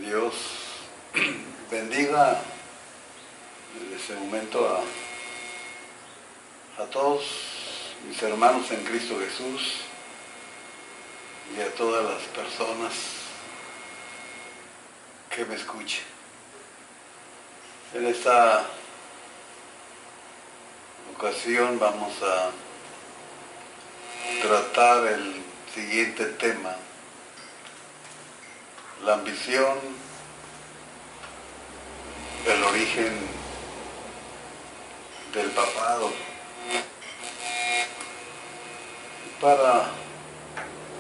Dios bendiga desde ese momento a todos mis hermanos en Cristo Jesús y a todas las personas que me escuchen. En esta ocasión vamos a tratar el siguiente tema: la ambición, el origen del papado. Para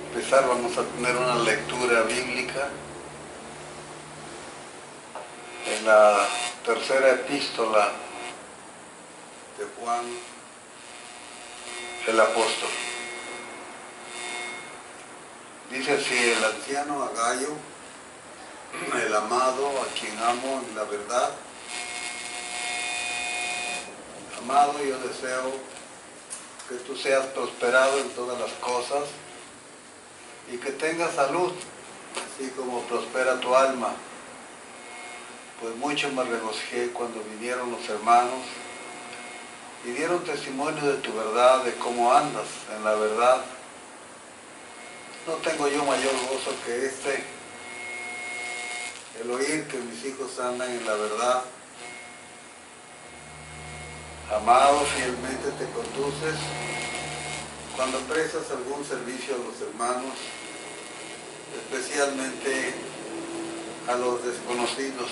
empezar vamos a tener una lectura bíblica en la tercera epístola de Juan el apóstol. Dice así: el anciano Agayo, el amado, a quien amo en la verdad. Amado, yo deseo que tú seas prosperado en todas las cosas y que tengas salud, así como prospera tu alma. Pues mucho me regocijé cuando vinieron los hermanos y dieron testimonio de tu verdad, de cómo andas en la verdad. No tengo yo mayor gozo que este, el oír que mis hijos andan en la verdad. Amado, fielmente te conduces cuando prestas algún servicio a los hermanos, especialmente a los desconocidos,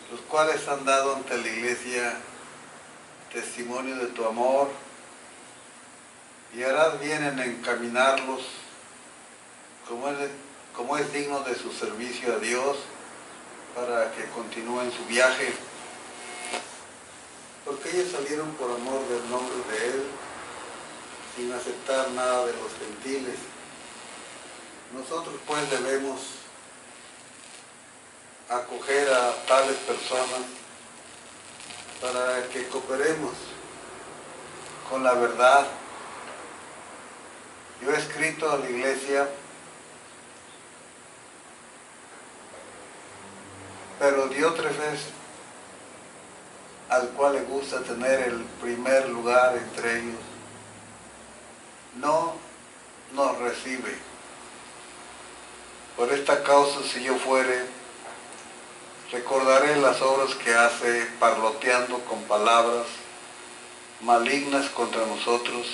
los cuales han dado ante la iglesia testimonio de tu amor, y harás bien en encaminarlos como es digno de su servicio a Dios, para que continúen su viaje, porque ellos salieron por amor del nombre de Él, sin aceptar nada de los gentiles. Nosotros pues debemos acoger a tales personas para que cooperemos con la verdad. Yo he escrito a la iglesia, pero Diótrefes, al cual le gusta tener el primer lugar entre ellos, no nos recibe. Por esta causa, si yo fuere, recordaré las obras que hace, parloteando con palabras malignas contra nosotros.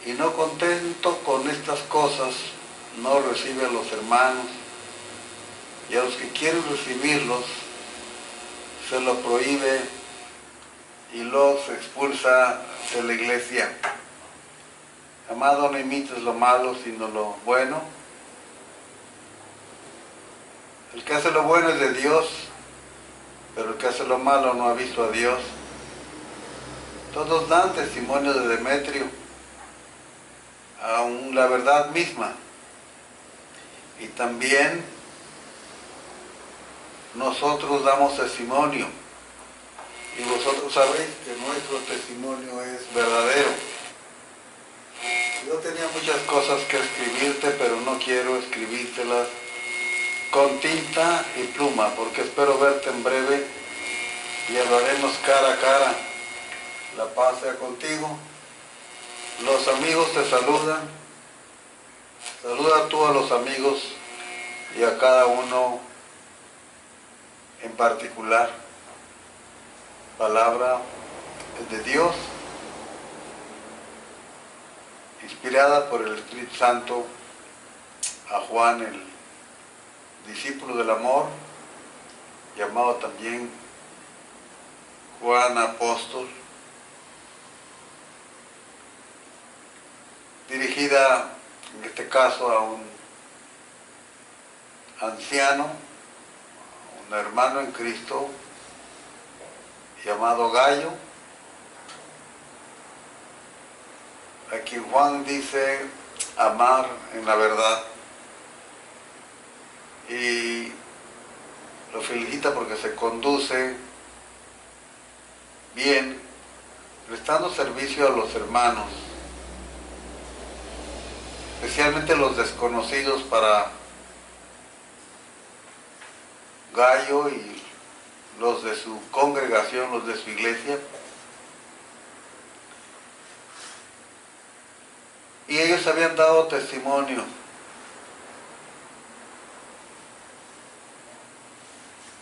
Y no contento con estas cosas, no recibe a los hermanos, y a los que quieren recibirlos se lo prohíbe y los expulsa de la iglesia. Amado, no imites lo malo, sino lo bueno. El que hace lo bueno es de Dios, pero el que hace lo malo no ha visto a Dios. Todos dan testimonio de Demetrio, aun la verdad misma. Y también nosotros damos testimonio, y vosotros sabéis que nuestro testimonio es verdadero. Yo tenía muchas cosas que escribirte, pero no quiero escribírtelas con tinta y pluma, porque espero verte en breve y hablaremos cara a cara. La paz sea contigo. Los amigos te saludan. Saluda tú a los amigos y a cada uno en particular. Palabra de Dios, inspirada por el Espíritu Santo a Juan, el discípulo del amor, llamado también Juan Apóstol, dirigida en este caso a un anciano, un hermano en Cristo, llamado Gallo, a quien Juan dice amar en la verdad, y lo felicita porque se conduce bien, prestando servicio a los hermanos, especialmente los desconocidos, para Gayo y los de su congregación, los de su iglesia. Y ellos habían dado testimonio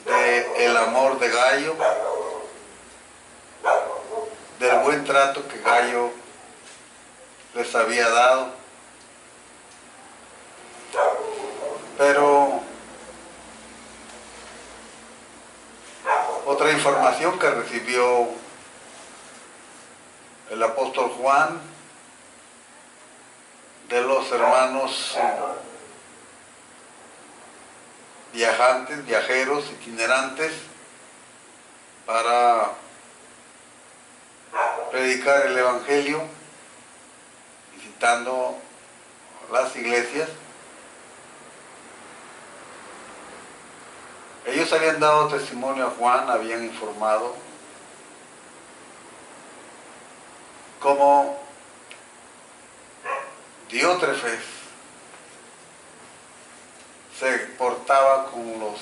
del amor de Gayo, del buen trato que Gayo les había dado. Pero otra información que recibió el apóstol Juan de los hermanos viajantes, viajeros, itinerantes, para predicar el Evangelio, visitando las iglesias. Ellos habían dado testimonio a Juan, habían informado cómo Diótrefes se portaba con los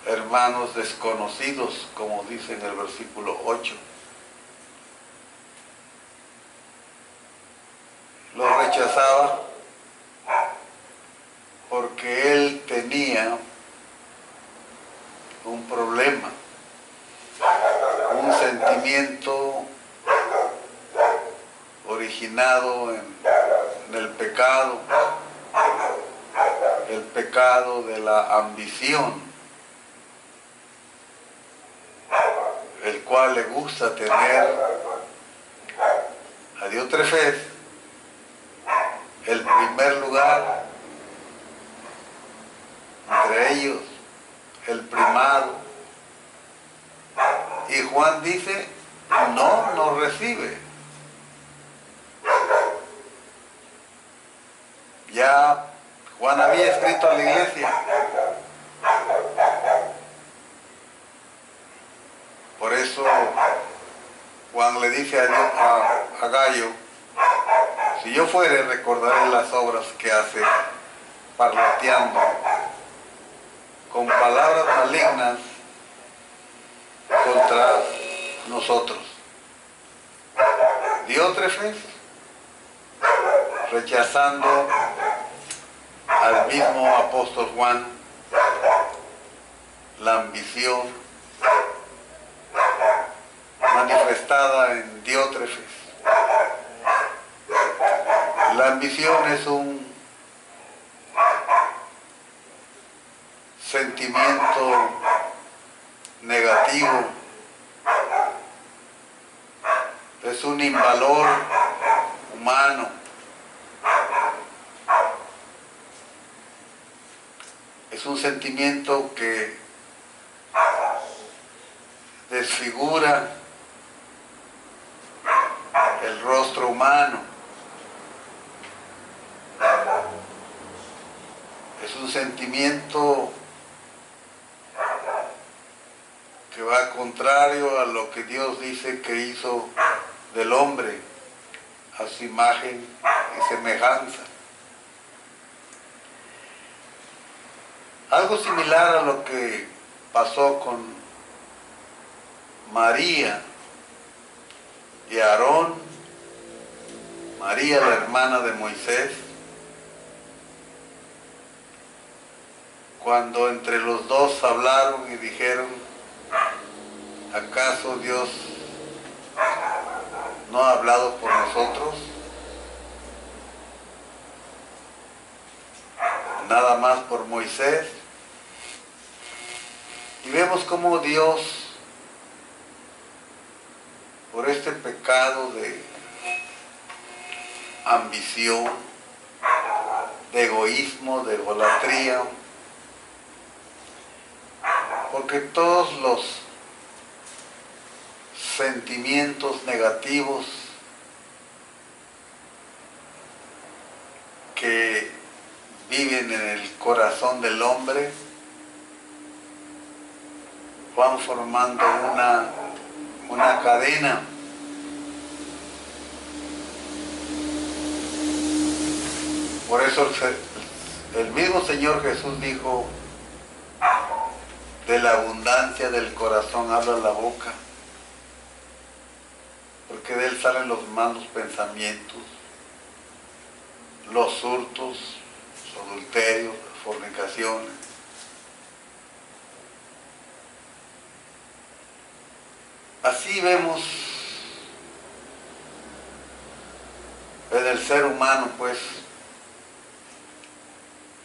hermanos desconocidos, como dice en el versículo 8. Los rechazaba porque él tenía un problema, un sentimiento originado en el pecado de la ambición, el cual le gusta tener a Diótrefes el primer lugar, entre ellos el primado. Y Juan dice, no recibe. Ya Juan había escrito a la iglesia. Por eso Juan le dice a Gayo, si yo fuere, recordaré las obras que hace, parloteando con palabras malignas contra nosotros. Diótrefes, rechazando al mismo apóstol Juan, la ambición manifestada en Diótrefes. La ambición es un sentimiento negativo, es un invalor humano. Es un sentimiento que desfigura el rostro humano. Es un sentimiento que va contrario a lo que Dios dice que hizo del hombre, a su imagen y semejanza. Algo similar a lo que pasó con María y Aarón, María la hermana de Moisés, cuando entre los dos hablaron y dijeron, ¿acaso Dios no ha hablado por nosotros? Nada más por Moisés. Y vemos cómo Dios, por este pecado de ambición, de egoísmo, de idolatría, porque todos los sentimientos negativos que viven en el corazón del hombre van formando una cadena. Por eso el mismo Señor Jesús dijo, De la abundancia del corazón habla la boca, porque de él salen los malos pensamientos, los hurtos, los adulterios, las fornicaciones. Así vemos en el ser humano, pues,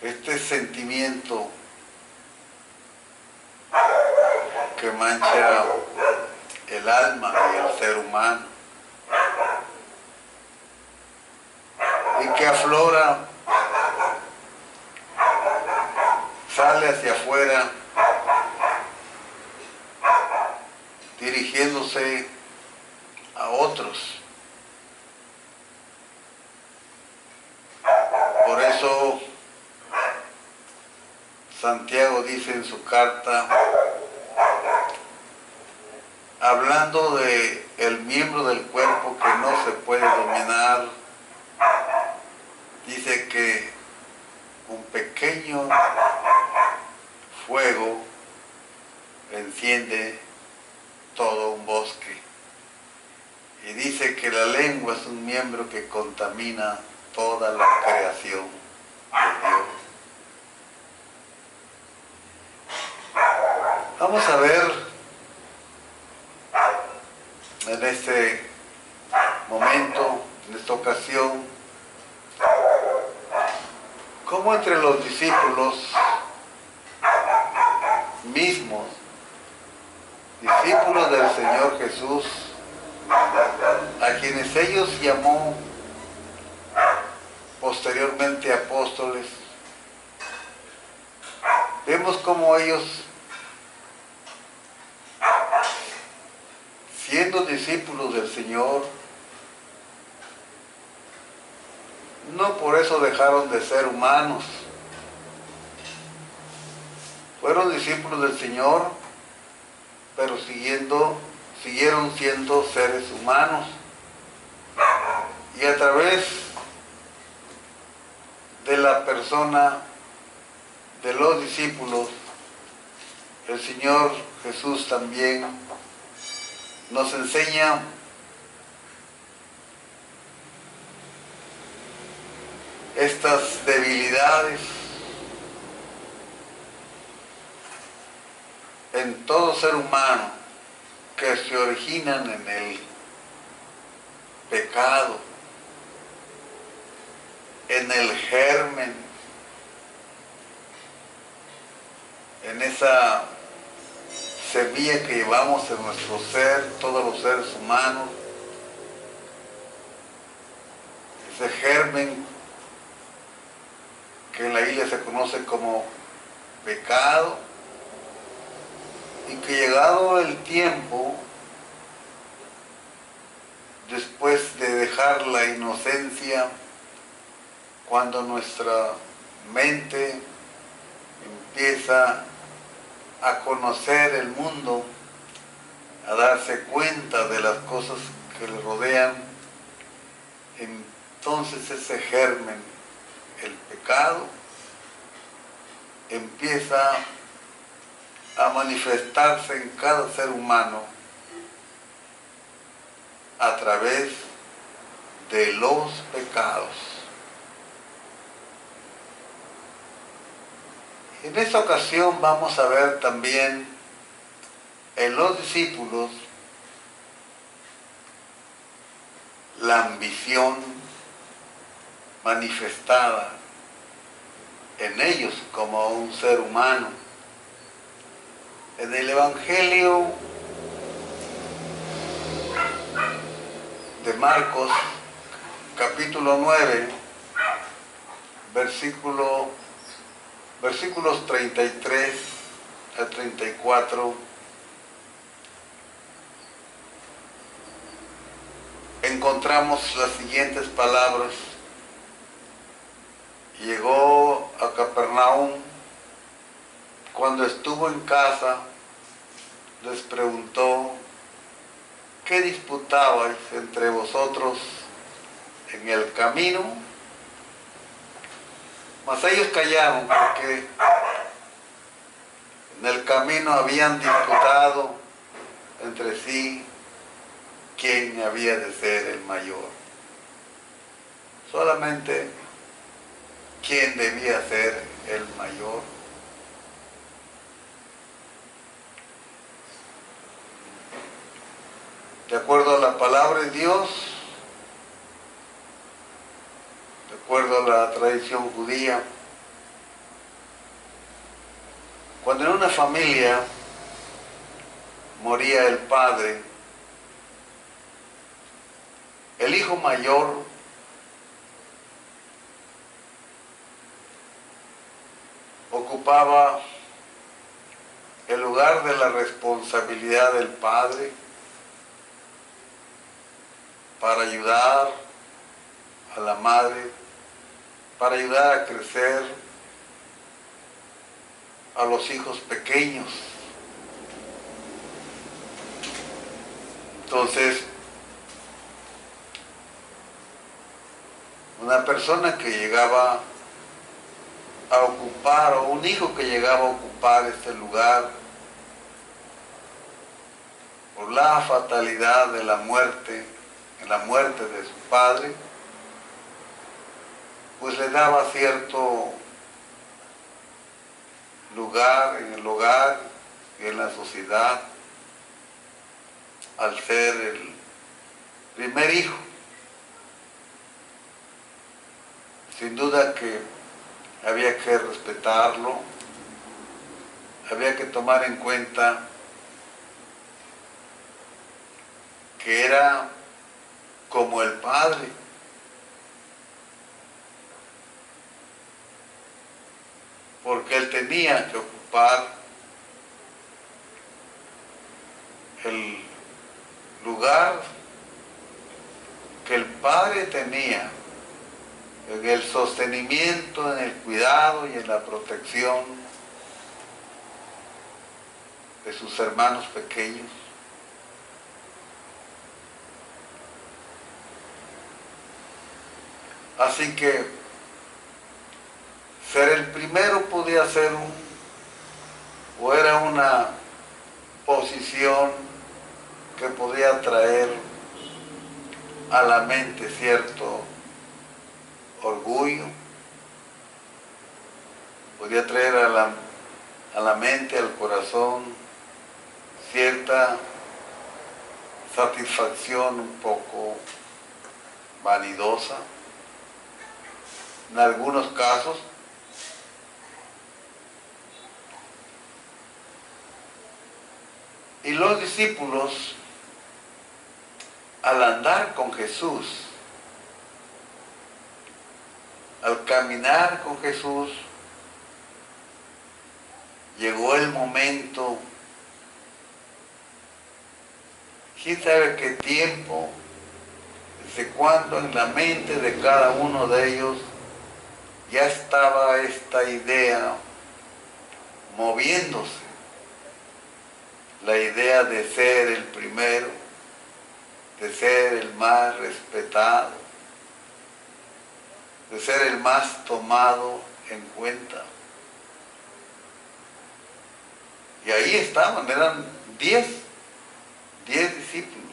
este sentimiento que mancha el alma y el ser humano y que aflora, sale hacia afuera, dirigiéndose a otros. Por eso Santiago dice en su carta, hablando de el miembro del cuerpo que no se puede dominar, dice que un pequeño fuego enciende todo un bosque. Y dice que la lengua es un miembro que contamina toda la creación de Dios. Vamos a ver en este momento, en esta ocasión, cómo entre los discípulos mismos, discípulos del Señor Jesús, a quienes ellos llamó posteriormente apóstoles, vemos cómo ellos, siendo discípulos del Señor, no por eso dejaron de ser humanos. Fueron discípulos del Señor, pero siguieron siendo seres humanos. Y a través de la persona de los discípulos, el Señor Jesús también nos enseña estas debilidades en todo ser humano que se originan en el pecado, en el germen, en esa semilla que llevamos en nuestro ser, todos los seres humanos, ese germen que en la Biblia se conoce como pecado, y que llegado el tiempo, después de dejar la inocencia, cuando nuestra mente empieza a conocer el mundo, a darse cuenta de las cosas que le rodean, entonces ese germen, el pecado, empieza a manifestarse en cada ser humano a través de los pecados. En esta ocasión vamos a ver también en los discípulos la ambición manifestada en ellos como un ser humano. En el Evangelio de Marcos, capítulo 9, versículos 33 a 34, encontramos las siguientes palabras. Llegó a Capernaum. Cuando estuvo en casa, les preguntó: ¿qué disputabais entre vosotros en el camino? Mas ellos callaron, porque En el camino habían disputado entre sí quién había de ser el mayor. Solamente quién debía ser el mayor. De acuerdo a la palabra de Dios, de acuerdo a la tradición judía, cuando en una familia moría el padre, el hijo mayor ocupaba el lugar de la responsabilidad del padre para ayudar a la madre, para ayudar a crecer a los hijos pequeños. Entonces, una persona que llegaba a ocupar, o un hijo que llegaba a ocupar este lugar, por la fatalidad de la muerte, en la muerte de su padre, pues le daba cierto lugar en el hogar y en la sociedad al ser el primer hijo. Sin duda que había que respetarlo, había que tomar en cuenta que era como el padre. Porque él tenía que ocupar el lugar que el padre tenía en el sostenimiento, en el cuidado y en la protección de sus hermanos pequeños. Así que ser el primero podía ser o era una posición que podía traer a la mente cierto orgullo, podía traer a la mente, al corazón, cierta satisfacción un poco vanidosa. En algunos casos, y los discípulos, al andar con Jesús, al caminar con Jesús, llegó el momento, quién sabe qué tiempo, desde cuándo en la mente de cada uno de ellos ya estaba esta idea moviéndose, la idea de ser el primero, de ser el más respetado, de ser el más tomado en cuenta. Y ahí estaban, eran 10 discípulos.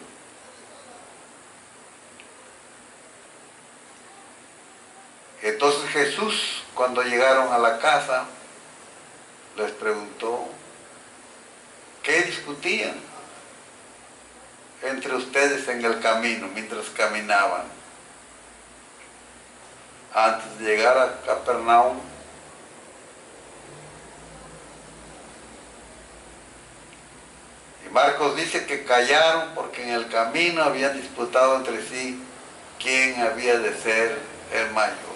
Entonces Jesús, cuando llegaron a la casa, les preguntó, ¿qué discutían entre ustedes en el camino, mientras caminaban? Antes de llegar a Capernaum, y Marcos dice que callaron porque en el camino habían disputado entre sí quién había de ser el mayor.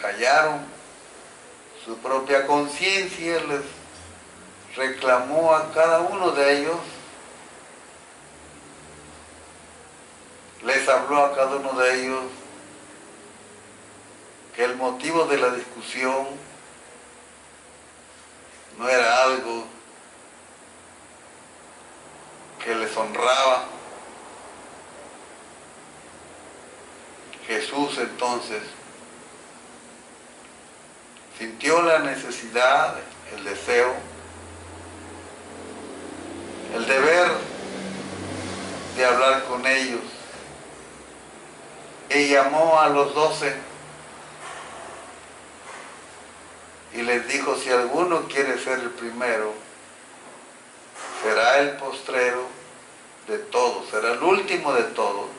Callaron, su propia conciencia les reclamó a cada uno de ellos, les habló a cada uno de ellos que el motivo de la discusión no era algo que les honraba. Jesús entonces sintió la necesidad, el deseo el deber de hablar con ellos. Y llamó a los 12 y les dijo: si alguno quiere ser el primero, será el postrero de todos, será el último de todos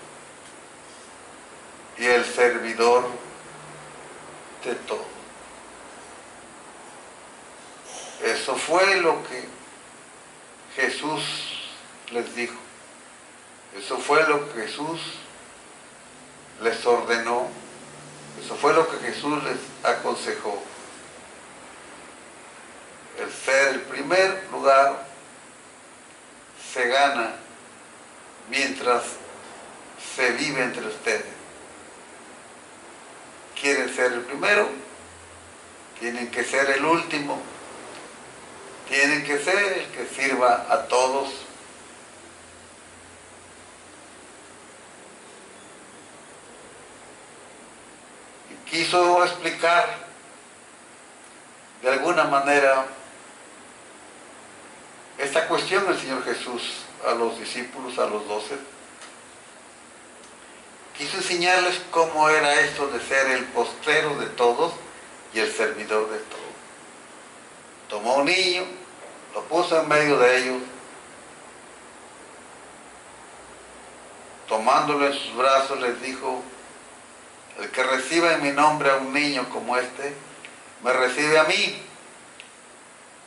y el servidor de todos. Eso fue lo que Jesús les dijo. Eso fue lo que Jesús les ordenó. Eso fue lo que Jesús les aconsejó. El ser el primer lugar se gana mientras se vive entre ustedes. ¿Quieren ser el primero? Tienen que ser el último. Tienen que ser el que sirva a todos. Y quiso explicar de alguna manera esta cuestión del Señor Jesús a los discípulos, a los 12. Quiso enseñarles cómo era esto de ser el postrero de todos y el servidor de todos. Tomó un niño, lo puso en medio de ellos, tomándolo en sus brazos les dijo: el que reciba en mi nombre a un niño como este, me recibe a mí.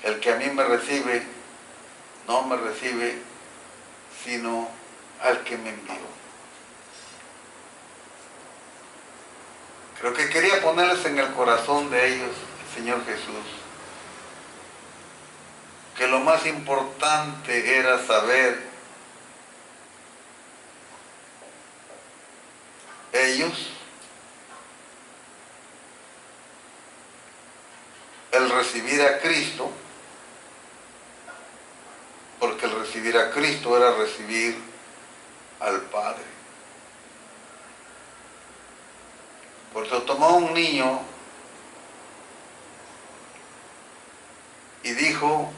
El que a mí me recibe, no me recibe, sino al que me envió. Creo que quería ponerles en el corazón de ellos, el Señor Jesús, que lo más importante era saber ellos el recibir a Cristo, porque el recibir a Cristo era recibir al Padre. Por eso tomó un niño y dijo: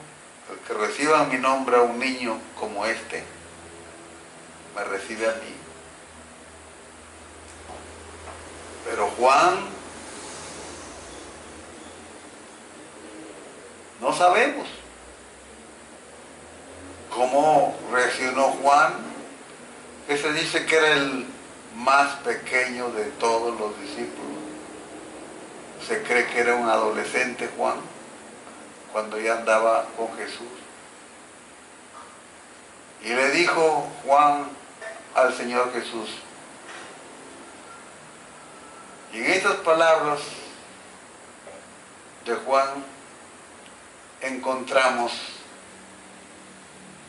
el que reciba en mi nombre a un niño como este, me recibe a mí. Pero Juan, no sabemos cómo reaccionó Juan, que se dice que era el más pequeño de todos los discípulos. Se cree que era un adolescente Juan, cuando ya andaba con Jesús. Y le dijo Juan al Señor Jesús, y en estas palabras de Juan encontramos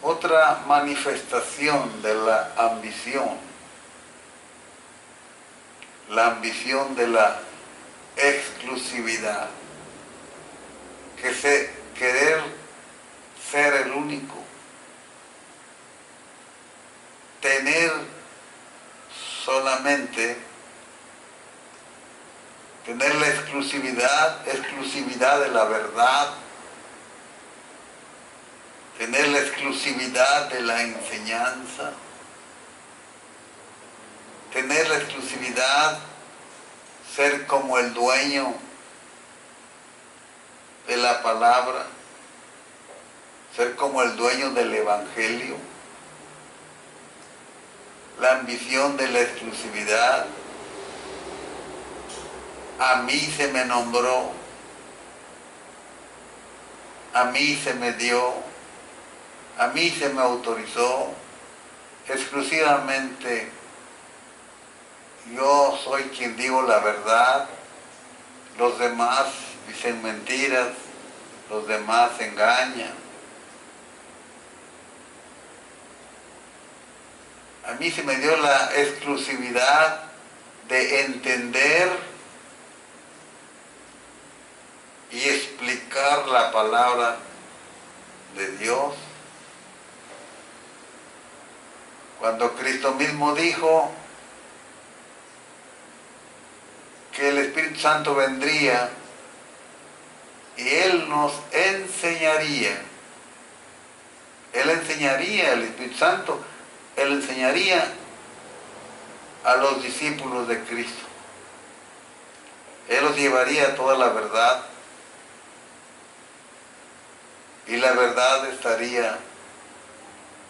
otra manifestación de la ambición de la exclusividad, querer ser el único, tener solamente, tener la exclusividad de la verdad, tener la exclusividad de la enseñanza, tener la exclusividad, ser como el dueño de la palabra, ser como el dueño del evangelio, la ambición de la exclusividad. A mí se me nombró, a mí se me dio, a mí se me autorizó, exclusivamente yo soy quien digo la verdad, los demás dicen mentiras, los demás engañan. A mí se me dio la exclusividad de entender y explicar la palabra de Dios. Cuando Cristo mismo dijo que el Espíritu Santo vendría y Él nos enseñaría Él enseñaría, el Espíritu Santo, Él enseñaría a los discípulos de Cristo. Él los llevaría a toda la verdad. Y la verdad estaría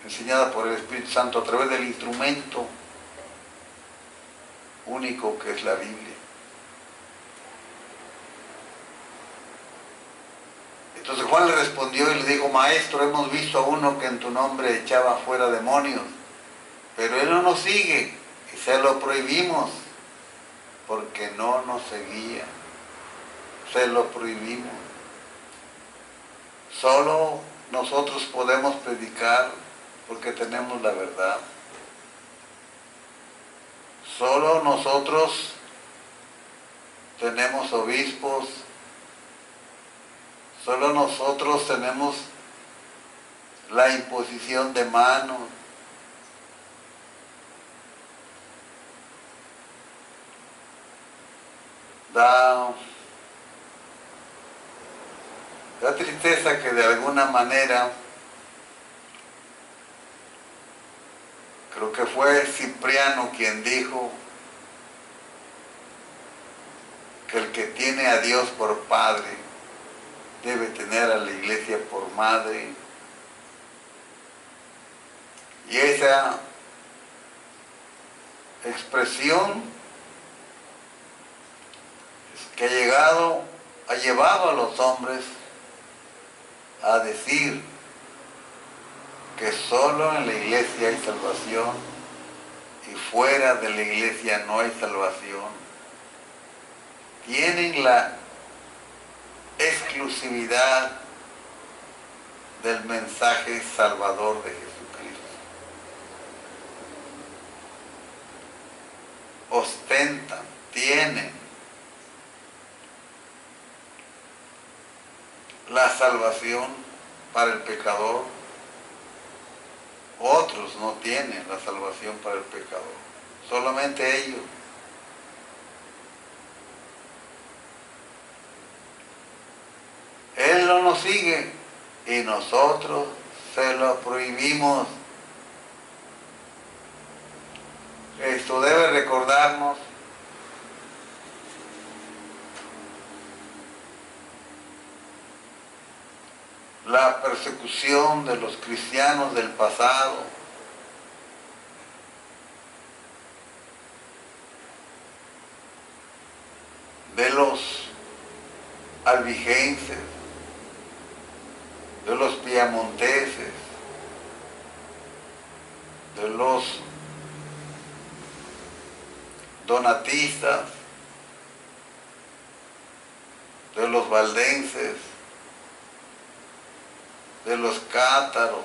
enseñada por el Espíritu Santo a través del instrumento único que es la Biblia. Entonces Juan le respondió y le dijo: Maestro, hemos visto a uno que en tu nombre echaba fuera demonios, pero él no nos sigue y se lo prohibimos porque no nos seguía. Se lo prohibimos. Solo nosotros podemos predicar porque tenemos la verdad. Solo nosotros tenemos obispos. Solo nosotros tenemos la imposición de manos. Da tristeza que de alguna manera, creo que fue Cipriano quien dijo que el que tiene a Dios por Padre debe tener a la Iglesia por Madre. Y esa expresión que ha llevado a los hombres a decir que solo en la Iglesia hay salvación y fuera de la Iglesia no hay salvación. Tienen la exclusividad del mensaje salvador de Jesucristo. Ostentan, tienen la salvación para el pecador. Otros no tienen la salvación para el pecador, solamente ellos. Él no nos sigue y nosotros se lo prohibimos. Esto debe recordarnos la persecución de los cristianos del pasado, de los albigenses, de los piamonteses, de los donatistas, de los valdenses, de los cátaros.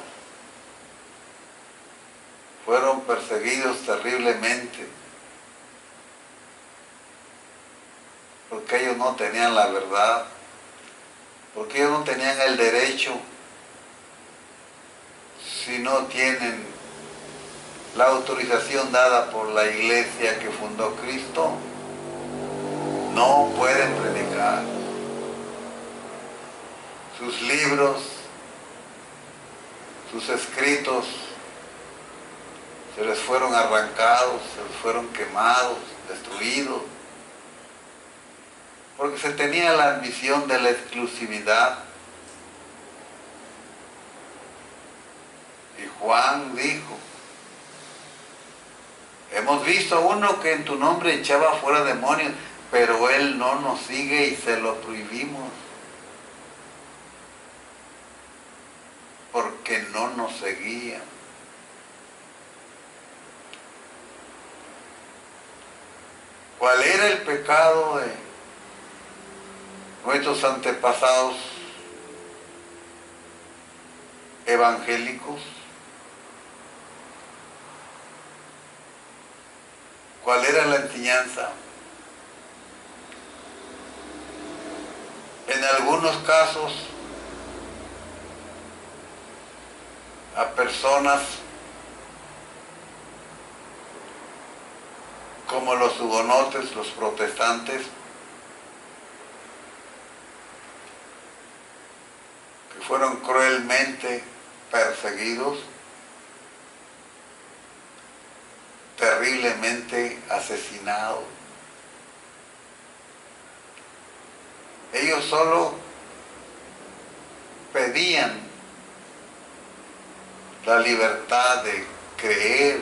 Fueron perseguidos terriblemente porque ellos no tenían la verdad, porque ellos no tenían el derecho. Si no tienen la autorización dada por la iglesia que fundó Cristo, no pueden predicar. Sus libros, sus escritos se les fueron arrancados, se les fueron quemados, destruidos, porque se tenía la ambición de la exclusividad. Y Juan dijo: hemos visto a uno que en tu nombre echaba fuera demonios, pero él no nos sigue y se lo prohibimos porque no nos seguía. ¿Cuál era el pecado de nuestros antepasados evangélicos? ¿Cuál era la enseñanza? En algunos casos, a personas como los hugonotes, los protestantes, que fueron cruelmente perseguidos, terriblemente asesinados. Ellos solo pedían la libertad de creer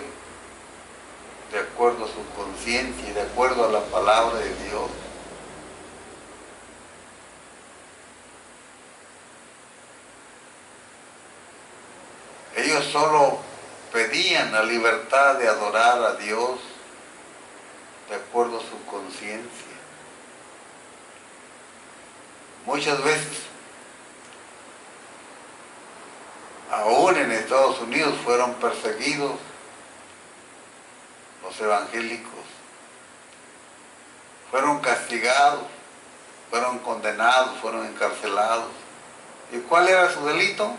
de acuerdo a su conciencia y de acuerdo a la palabra de Dios. Ellos solo pedían la libertad de adorar a Dios de acuerdo a su conciencia. Muchas veces, aún en Estados Unidos, fueron perseguidos los evangélicos, fueron castigados, fueron condenados, fueron encarcelados. ¿Y cuál era su delito?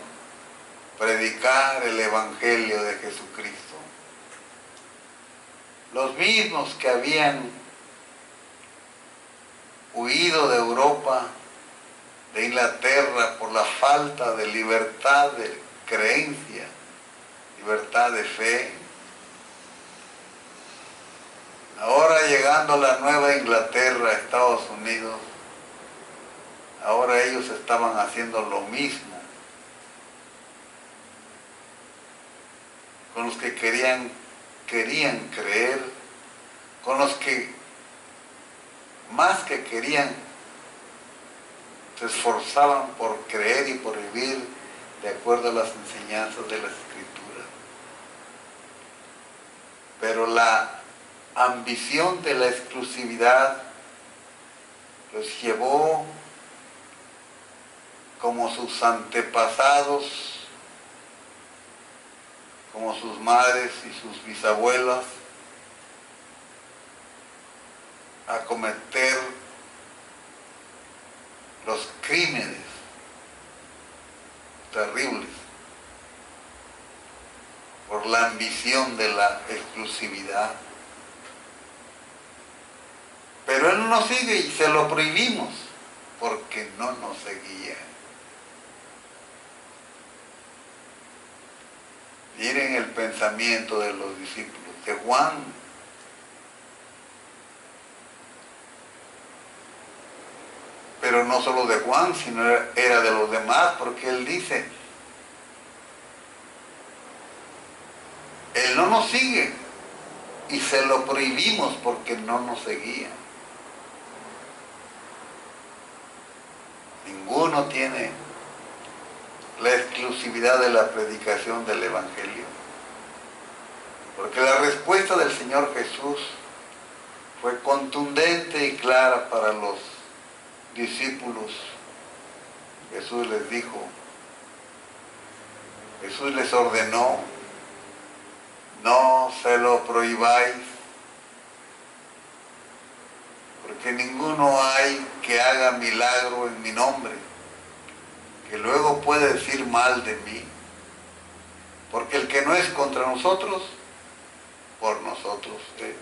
Predicar el Evangelio de Jesucristo. Los mismos que habían huido de Europa, de Inglaterra, por la falta de libertad de creencia, libertad de fe. Ahora llegando a la Nueva Inglaterra, Estados Unidos, ahora ellos estaban haciendo lo mismo con los que querían creer, con los que más que querían se esforzaban por creer y por vivir de acuerdo a las enseñanzas de las Escrituras. Pero la ambición de la exclusividad los llevó, como sus antepasados, como sus madres y sus bisabuelas, a cometer los crímenes terribles por la ambición de la exclusividad. Pero Él no nos sigue y se lo prohibimos porque no nos seguía. Miren el pensamiento de los discípulos de Juan. Pero no solo de Juan, sino era de los demás, porque Él dice, Él no nos sigue y se lo prohibimos porque no nos seguía. Ninguno tiene la exclusividad de la predicación del Evangelio. Porque la respuesta del Señor Jesús fue contundente y clara para los discípulos. Jesús les dijo, Jesús les ordenó, no se lo prohibáis, porque ninguno hay que haga milagro en mi nombre, que luego puede decir mal de mí, porque el que no es contra nosotros, por nosotros es.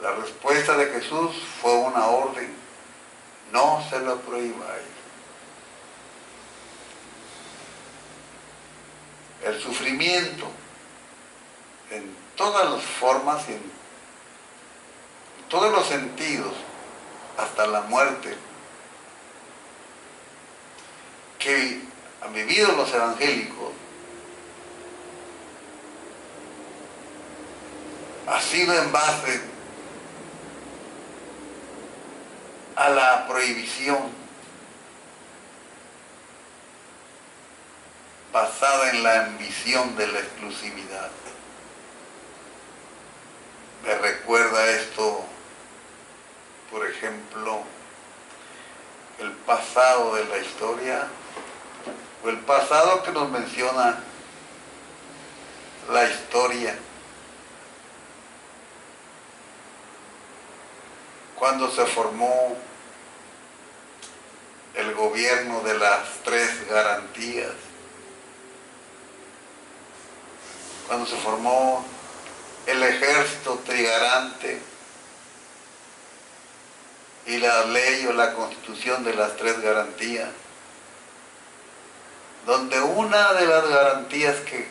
La respuesta de Jesús fue una orden, no se lo prohibáis. El sufrimiento, en todas las formas y en todos los sentidos, hasta la muerte, que han vivido los evangélicos, ha sido en base a la prohibición, basada en la ambición de la exclusividad. Me recuerda esto, por ejemplo, el pasado de la historia, o el pasado que nos menciona la historia, cuando se formó el gobierno de las tres garantías, cuando se formó el ejército trigarante y la ley o la constitución de las tres garantías, donde una de las garantías que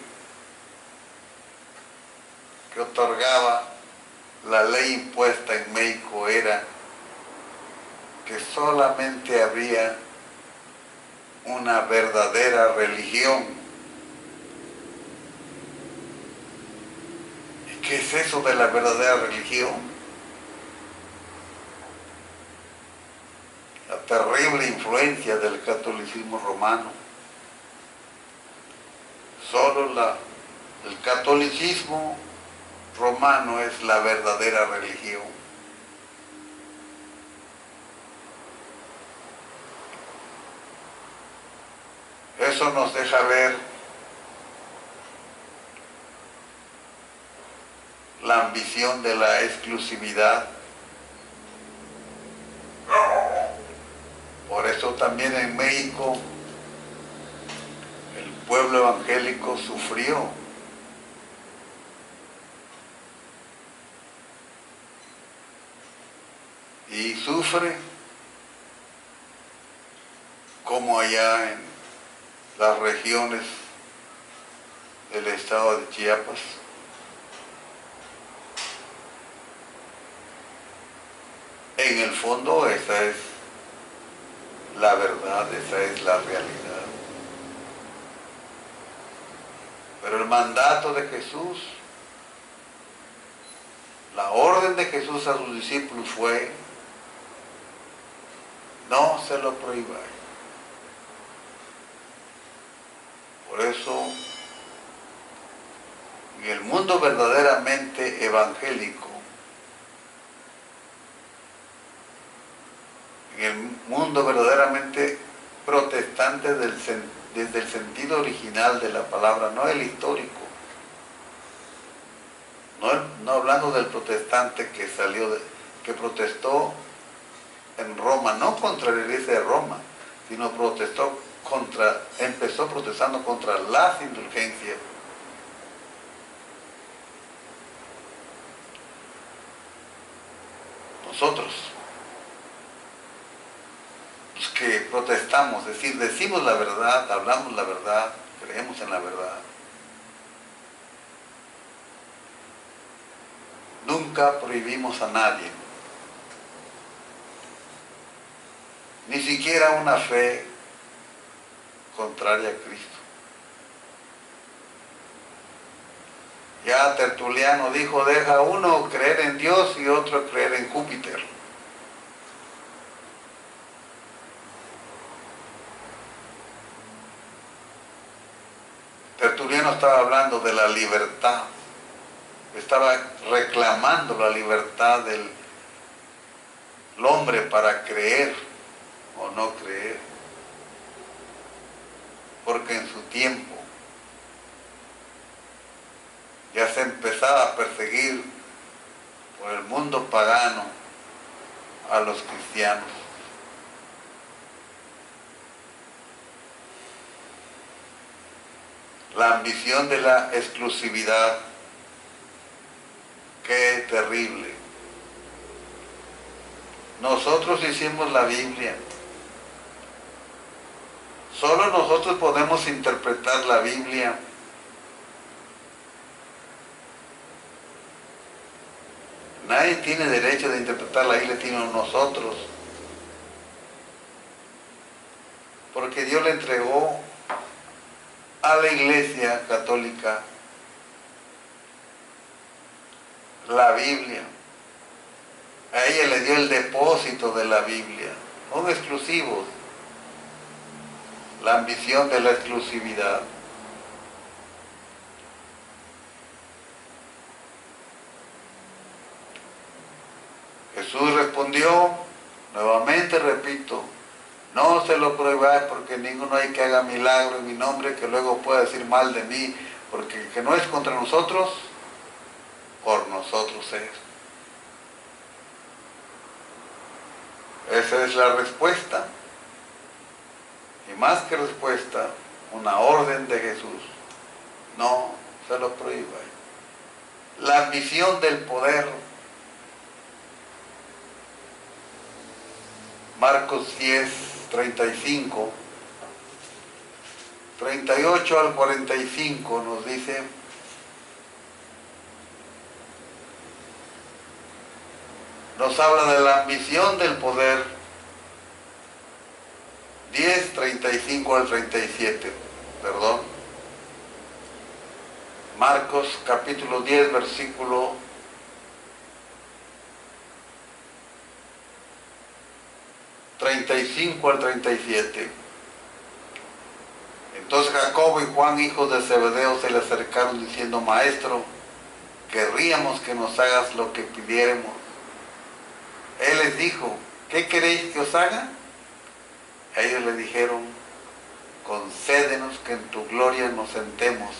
otorgaba la ley impuesta en México era que solamente habría una verdadera religión. ¿Y qué es eso de la verdadera religión? La terrible influencia del catolicismo romano. Solo el catolicismo romano es la verdadera religión. Eso nos deja ver la ambición de la exclusividad. Por eso también en México el pueblo evangélico sufrió. Y sufre como allá en las regiones del estado de Chiapas. En el fondo esa es la verdad, esa es la realidad. Pero el mandato de Jesús, la orden de Jesús a sus discípulos fue: no se lo prohibáis. Por eso, en el mundo verdaderamente evangélico, en el mundo verdaderamente protestante desde el sentido original de la palabra, no el histórico, no hablando del protestante que protestó en Roma, no contra la iglesia de Roma, sino empezó protestando contra las indulgencias. Nosotros, los que protestamos, es decir, decimos la verdad, hablamos la verdad, creemos en la verdad, nunca prohibimos a nadie, ni siquiera una fe contraria a Cristo. Ya Tertuliano dijo: deja uno creer en Dios y otro creer en Júpiter. Tertuliano estaba hablando de la libertad, estaba reclamando la libertad del hombre para creer o no creer, porque en su tiempo ya se empezaba a perseguir por el mundo pagano a los cristianos. La ambición de la exclusividad, qué terrible. Nosotros hicimos la Biblia. Solo nosotros podemos interpretar la Biblia. Nadie tiene derecho de interpretar la Biblia, sino nosotros. Porque Dios le entregó a la Iglesia Católica la Biblia. A ella le dio el depósito de la Biblia. Son exclusivos. La ambición de la exclusividad. Jesús respondió, nuevamente repito, no se lo prohibáis, porque ninguno hay que haga milagro en mi nombre que luego pueda decir mal de mí, porque el que no es contra nosotros, por nosotros es. Esa es la respuesta. Y más que respuesta, una orden de Jesús. No se lo prohíbáis. La ambición del poder. Marcos 10:35. 38 al 45 nos dice: nos habla de la ambición del poder. 10, 35 al 37, perdón. Marcos capítulo 10, versículo 35 al 37. Entonces Jacobo y Juan, hijos de Zebedeo, se le acercaron diciendo: Maestro, querríamos que nos hagas lo que pidiéramos. Él les dijo: ¿qué queréis que os haga? Ellos le dijeron: concédenos que en tu gloria nos sentemos,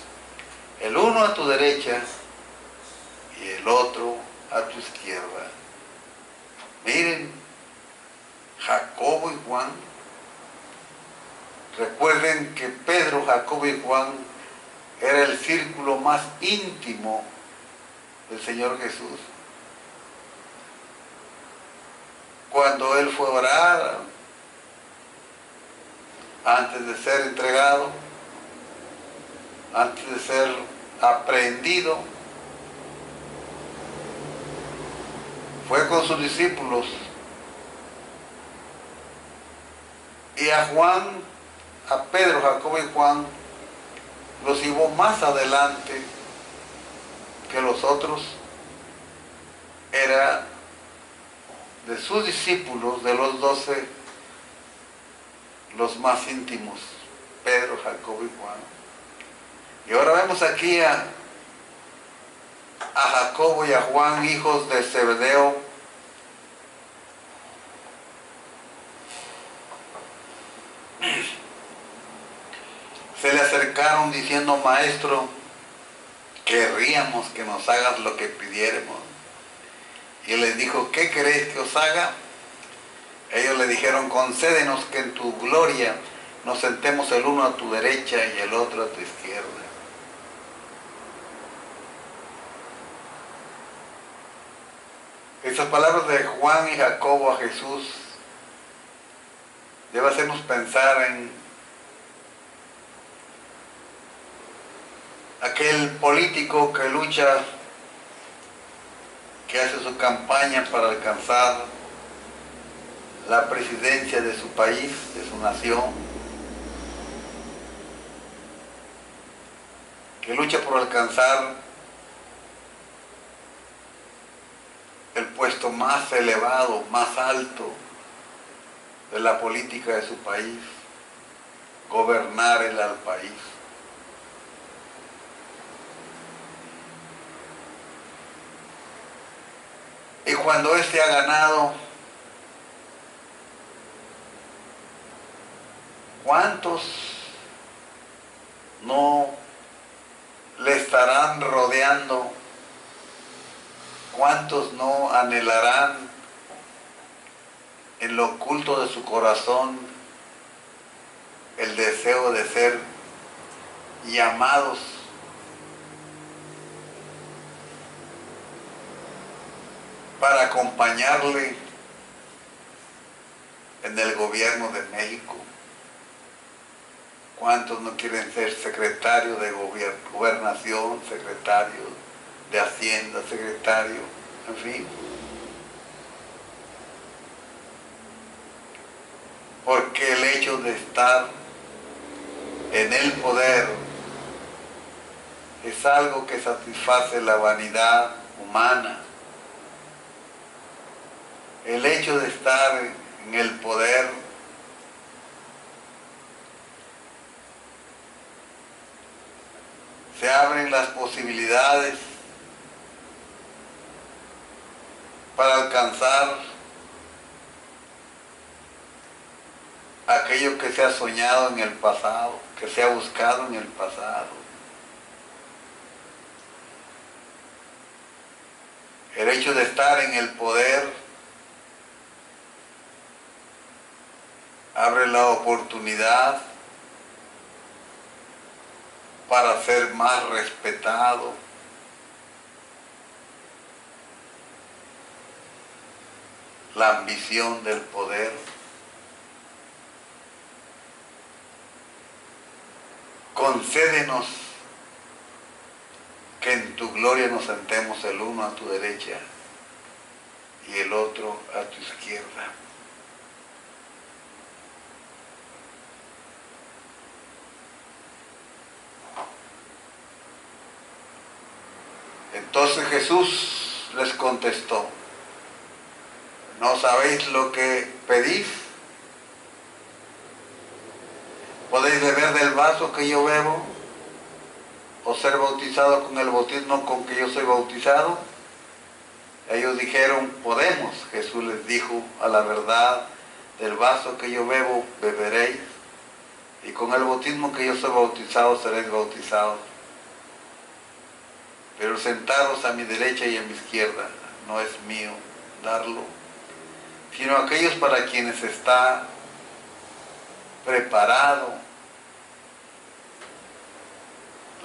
el uno a tu derecha y el otro a tu izquierda. Miren, Jacobo y Juan, recuerden que Pedro, Jacobo y Juan era el círculo más íntimo del Señor Jesús. Cuando Él fue a orar, antes de ser entregado, antes de ser aprehendido, fue con sus discípulos. Y a Juan, a Pedro, Jacobo y Juan, los llevó más adelante que los otros. Era de sus discípulos, de los 12, los más íntimos, Pedro, Jacobo y Juan. Y ahora vemos aquí a Jacobo y a Juan, hijos de Zebedeo, se le acercaron diciendo: Maestro, querríamos que nos hagas lo que pidiéramos. Y él les dijo: ¿qué queréis que os haga? Ellos le dijeron: concédenos que en tu gloria nos sentemos el uno a tu derecha y el otro a tu izquierda. Esas palabras de Juan y Jacobo a Jesús debe hacernos pensar en aquel político que lucha, que hace su campaña para alcanzar la presidencia de su país, de su nación, que lucha por alcanzar el puesto más elevado, más alto de la política de su país, gobernar al país. Y cuando éste ha ganado, ¿cuántos no le estarán rodeando? ¿Cuántos no anhelarán en lo oculto de su corazón el deseo de ser llamados para acompañarle en el gobierno de México? ¿Cuántos no quieren ser secretario de gobernación, secretario de Hacienda, secretario, en fin? Porque el hecho de estar en el poder es algo que satisface la vanidad humana. El hecho de estar en el poder se abren las posibilidades para alcanzar aquello que se ha soñado en el pasado, que se ha buscado en el pasado. El hecho de estar en el poder abre la oportunidad para ser más respetado, la ambición del poder. concédenos que en tu gloria nos sentemos el uno a tu derecha y el otro a tu izquierda. Entonces Jesús les contestó: ¿no sabéis lo que pedís? ¿Podéis beber del vaso que yo bebo? ¿O ser bautizado con el bautismo con que yo soy bautizado? Ellos dijeron: podemos. Jesús les dijo: a la verdad, del vaso que yo bebo, beberéis, y con el bautismo que yo soy bautizado, seréis bautizados. Pero sentaros a mi derecha y a mi izquierda no es mío darlo, sino aquellos para quienes está preparado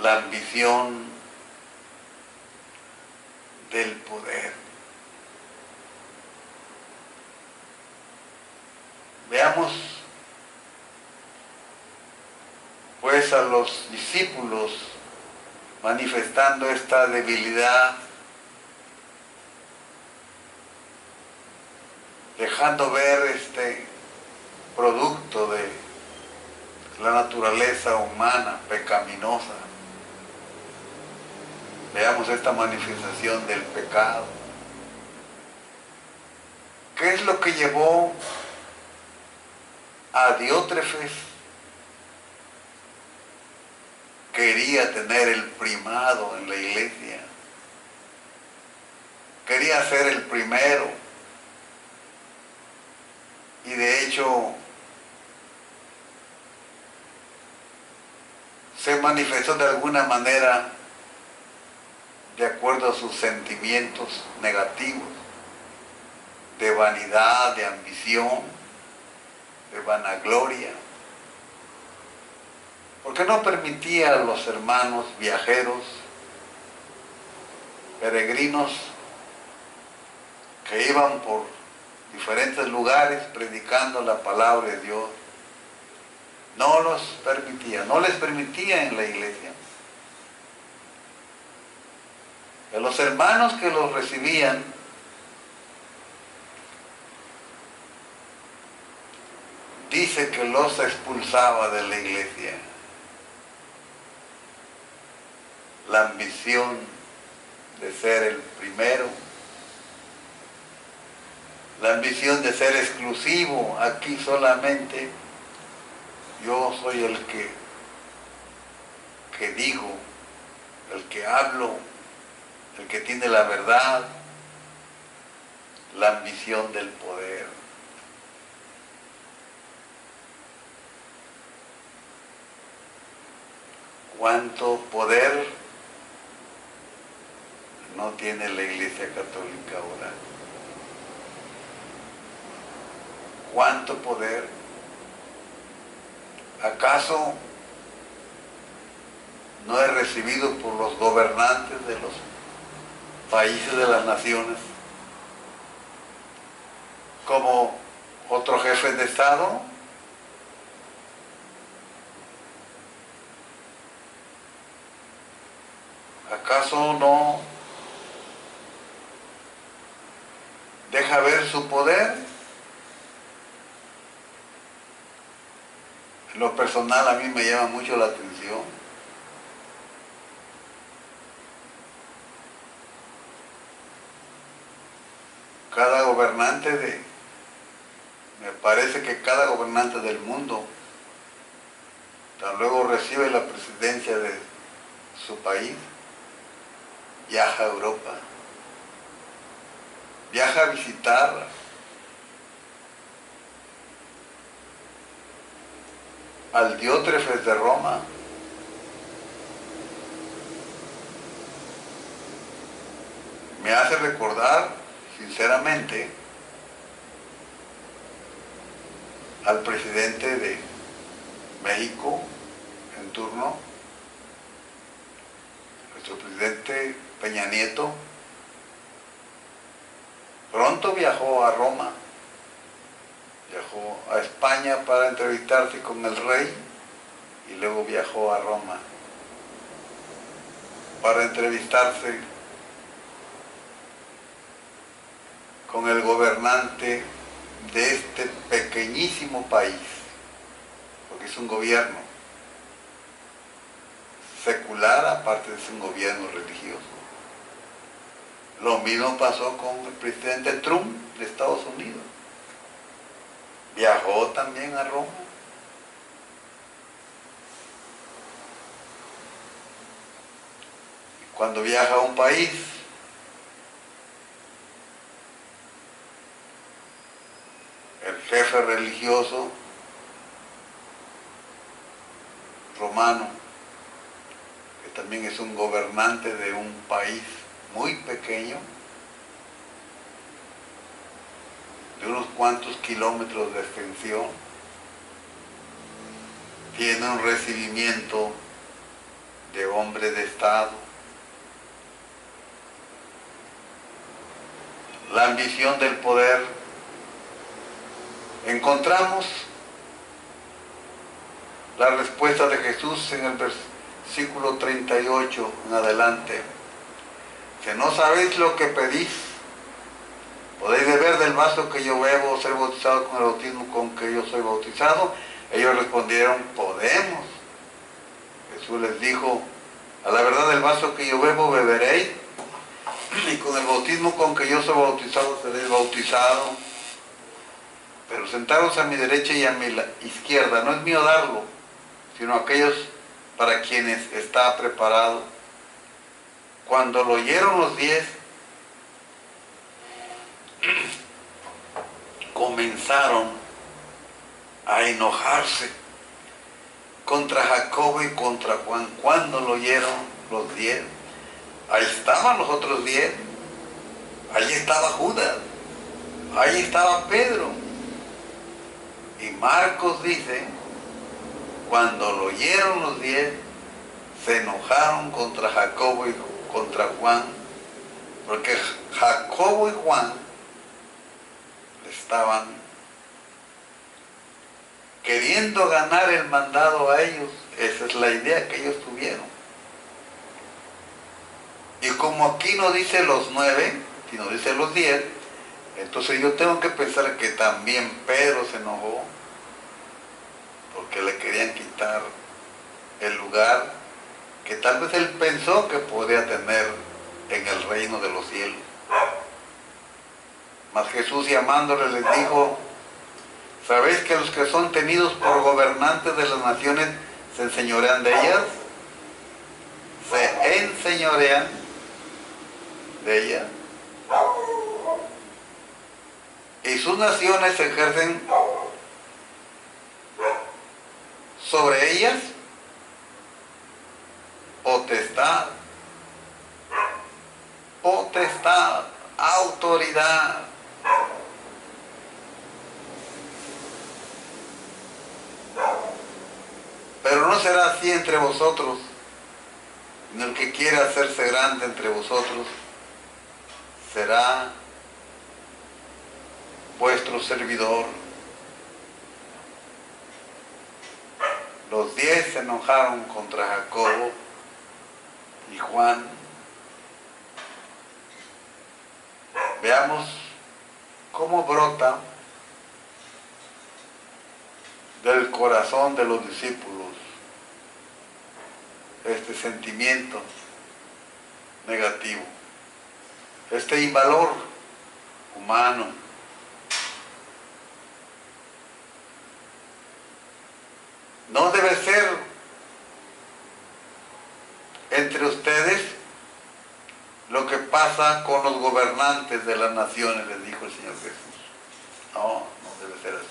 la ambición del poder. Veamos pues a los discípulos manifestando esta debilidad, dejando ver este producto de la naturaleza humana pecaminosa. Veamos esta manifestación del pecado. ¿Qué es lo que llevó a Diótrefes? Quería tener el primado en la iglesia. Quería ser el primero. Y de hecho se manifestó de alguna manera de acuerdo a sus sentimientos negativos, de vanidad, de ambición, de vanagloria, porque no permitía a los hermanos viajeros, peregrinos, que iban por diferentes lugares predicando la palabra de Dios, no los permitía, no les permitía en la iglesia. A los hermanos que los recibían, dice que los expulsaba de la iglesia. La ambición de ser el primero, la ambición de ser exclusivo, aquí solamente yo soy el que digo, el que hablo, el que tiene la verdad, la ambición del poder. ¿Cuánto poder no tiene la Iglesia Católica ahora? ¿Cuánto poder? ¿Acaso no es recibido por los gobernantes de los países de las naciones como otro jefe de Estado? ¿Acaso no deja ver su poder? En lo personal a mí me llama mucho la atención cada gobernante me parece que cada gobernante del mundo, tan luego recibe la presidencia de su país, viaja a Europa, viaja a visitar al Diótrefes de Roma. Me hace recordar, sinceramente, al presidente de México en turno, nuestro presidente Peña Nieto. Pronto viajó a Roma, viajó a España para entrevistarse con el rey, y luego viajó a Roma para entrevistarse con el gobernante de este pequeñísimo país, porque es un gobierno secular, aparte de ser un gobierno religioso. Lo mismo pasó con el presidente Trump de Estados Unidos. Viajó también a Roma. Cuando viaja a un país, el jefe religioso romano, que también es un gobernante de un país muy pequeño, de unos cuantos kilómetros de extensión, tiene un recibimiento de hombre de Estado. La ambición del poder. Encontramos la respuesta de Jesús en el versículo 38 en adelante. Que no sabéis lo que pedís. ¿Podéis beber del vaso que yo bebo o ser bautizado con el bautismo con que yo soy bautizado? Ellos respondieron, podemos. Jesús les dijo, a la verdad del vaso que yo bebo beberéis, y con el bautismo con que yo soy bautizado seréis bautizados. Pero sentaros a mi derecha y a mi izquierda, no es mío darlo, sino aquellos para quienes está preparado. Cuando lo oyeron los 10, comenzaron a enojarse contra Jacobo y contra Juan. Cuando lo oyeron los 10, ahí estaban los otros 10, ahí estaba Judas, ahí estaba Pedro. Y Marcos dice, cuando lo oyeron los 10, se enojaron contra Jacobo y contra Juan, porque Jacobo y Juan estaban queriendo ganar el mandado a ellos. Esa es la idea que ellos tuvieron. Y como aquí no dice los 9, sino dice los 10, entonces yo tengo que pensar que también Pedro se enojó porque le querían quitar el lugar que tal vez él pensó que podía tener en el reino de los cielos. Mas Jesús, llamándole, les dijo, ¿sabéis que los que son tenidos por gobernantes de las naciones se enseñorean de ellas? Se enseñorean de ellas. Y sus naciones ejercen sobre ellas potestad, autoridad. Pero no será así entre vosotros, sino el que quiera hacerse grande entre vosotros será vuestro servidor. Los 10 se enojaron contra Jacobo y Juan. Veamos cómo brota del corazón de los discípulos este sentimiento negativo, este invalor humano. No debe ser entre ustedes lo que pasa con los gobernantes de las naciones, les dijo el Señor Jesús. No, no debe ser así.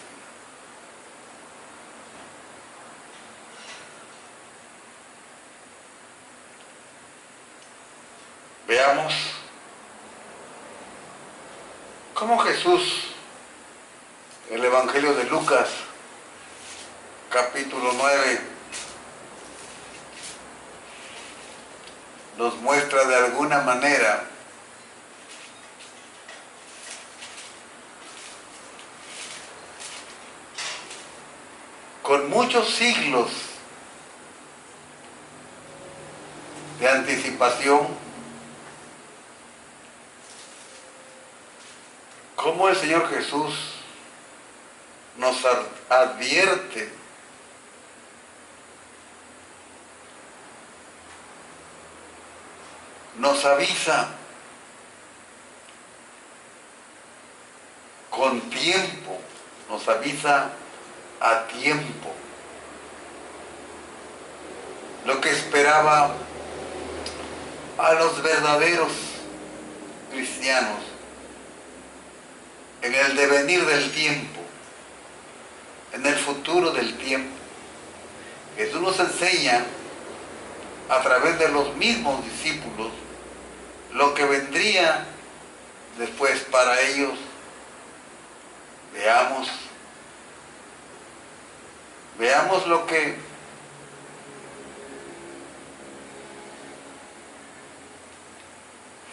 Veamos cómo Jesús, el Evangelio de Lucas, capítulo 9, nos muestra de alguna manera con muchos siglos de anticipación, cómo el Señor Jesús nos advierte nos avisa con tiempo, nos avisa a tiempo lo que esperaba a los verdaderos cristianos en el devenir del tiempo, en el futuro del tiempo. Jesús nos enseña a través de los mismos discípulos lo que vendría después para ellos. Veamos lo que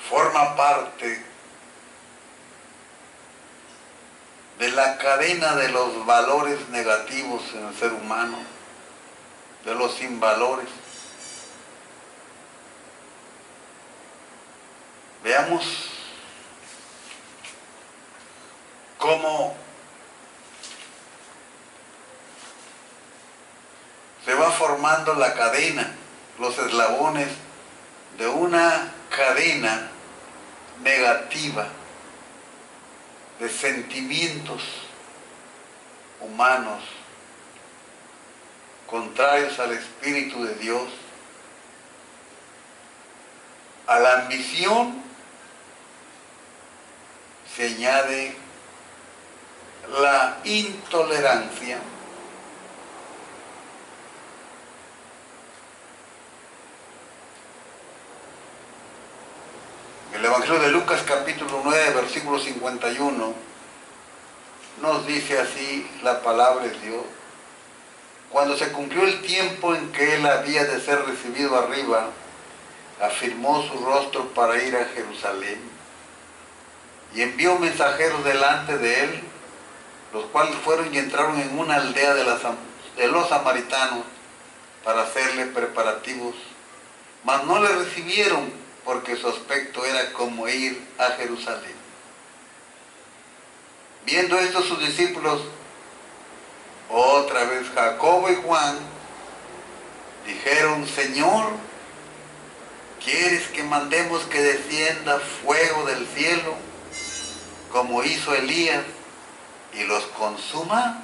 forma parte de la cadena de los valores negativos en el ser humano, de los sin valores. Veamos cómo se va formando la cadena, los eslabones de una cadena negativa de sentimientos humanos contrarios al Espíritu de Dios, a la ambición se añade la intolerancia, el Evangelio de Lucas capítulo 9 versículo 51 nos dice así la palabra de Dios: cuando se cumplió el tiempo en que él había de ser recibido arriba, afirmó su rostro para ir a Jerusalén y envió mensajeros delante de él, los cuales fueron y entraron en una aldea de los samaritanos para hacerle preparativos, mas no le recibieron porque su aspecto era como ir a Jerusalén. Viendo esto sus discípulos, otra vez Jacobo y Juan, dijeron: Señor, ¿quieres que mandemos que descienda fuego del cielo, como hizo Elías, y los consuma?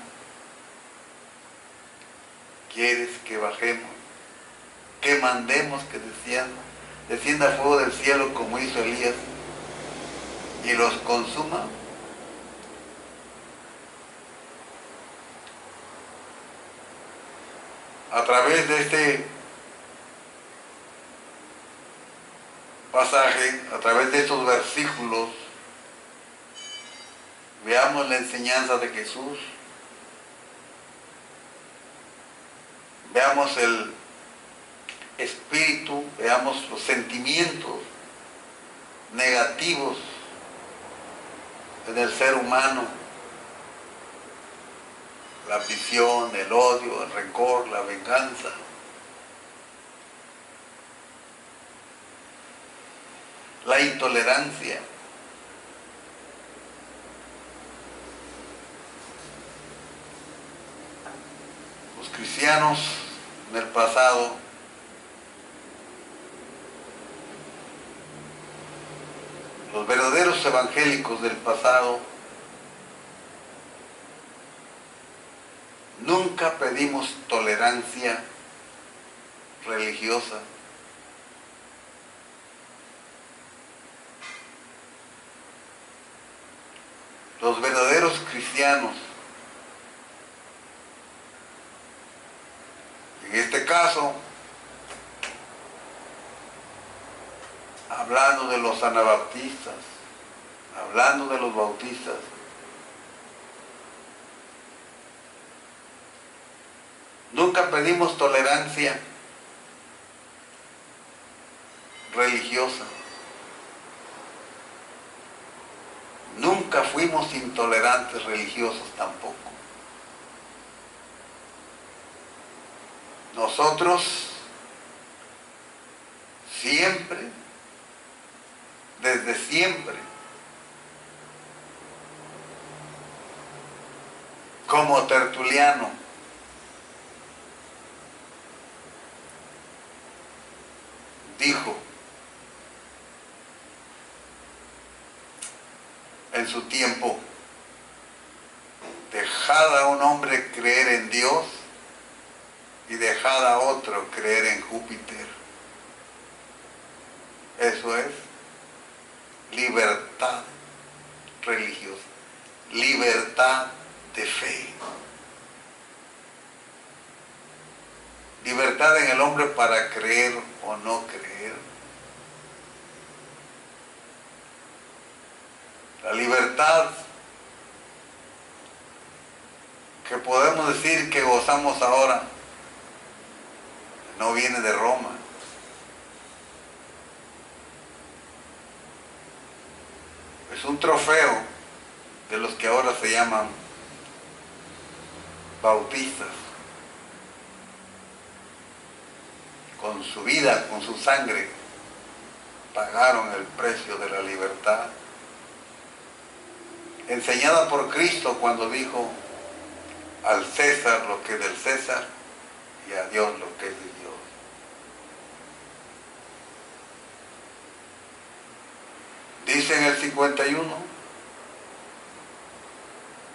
¿Quieres que bajemos, que mandemos que descienda fuego del cielo, como hizo Elías, y los consuma? A través de este pasaje, a través de estos versículos, veamos la enseñanza de Jesús, veamos el espíritu, veamos los sentimientos negativos en el ser humano: la ambición, el odio, el rencor, la venganza. La intolerancia. Los cristianos en el pasado los verdaderos evangélicos del pasado nunca pedimos tolerancia religiosa. Los verdaderos cristianos, en este caso, hablando de los anabaptistas, hablando de los bautistas, nunca pedimos tolerancia religiosa. Nunca fuimos intolerantes religiosos tampoco. Nosotros siempre, desde siempre, como Tertuliano, dijo en su tiempo: dejad a un hombre creer en Dios y dejad a otro creer en Júpiter. Eso es libertad religiosa, libertad de fe, libertad en el hombre para creer o no creer. La libertad que podemos decir que gozamos ahora no viene de Roma. Es un trofeo de los que ahora se llaman bautistas. Con su vida, con su sangre, pagaron el precio de la libertad. Enseñada por Cristo cuando dijo: al César lo que es del César y a Dios lo que es de Dios. Dice en el 51,